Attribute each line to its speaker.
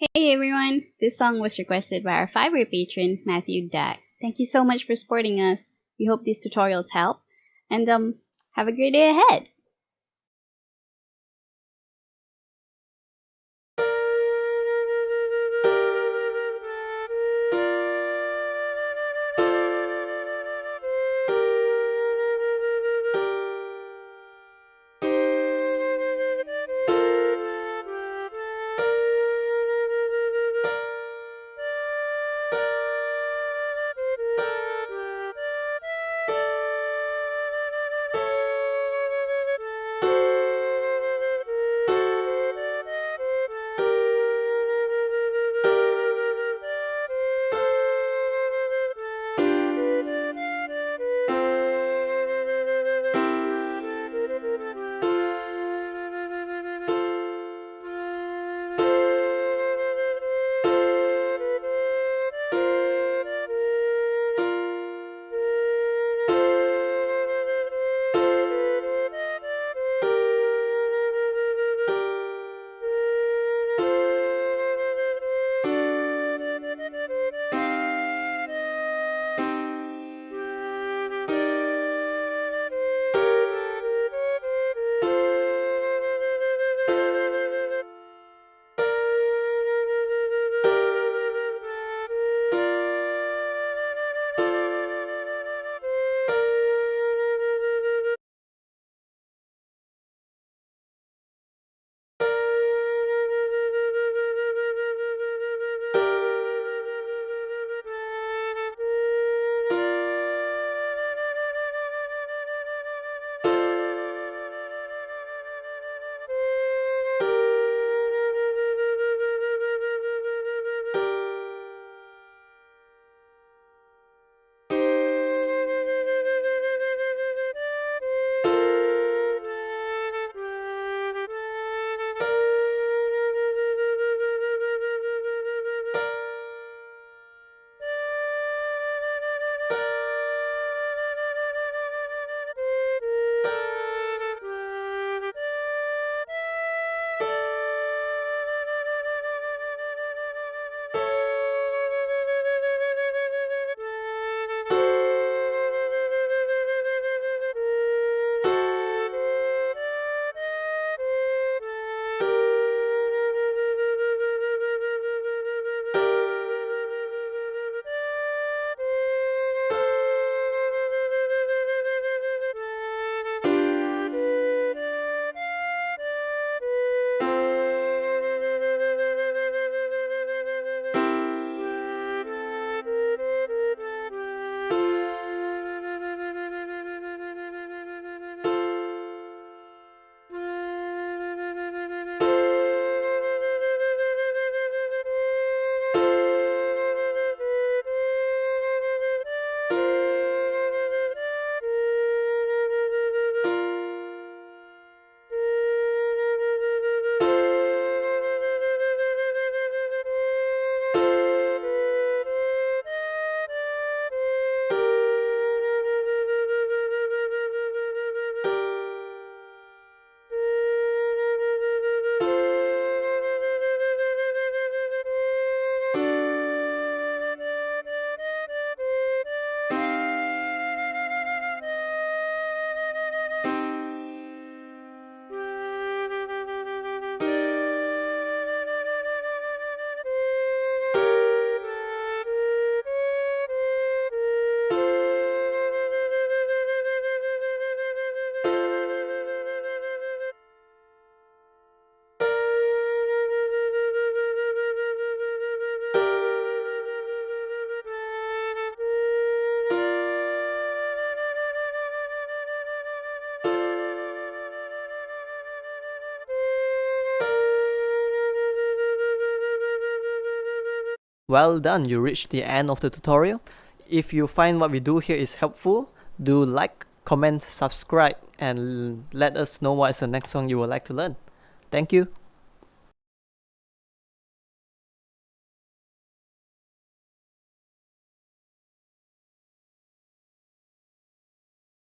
Speaker 1: Hey everyone! This song was requested by our Fiverr patron, Matthew Dack. Thank you so much for supporting us. We hope these tutorials help, and have a great day ahead!
Speaker 2: Well done, you reached the end of the tutorial. If you find what we do here is helpful, do like, comment, subscribe, and let us know what is the next song you would like to learn. Thank you.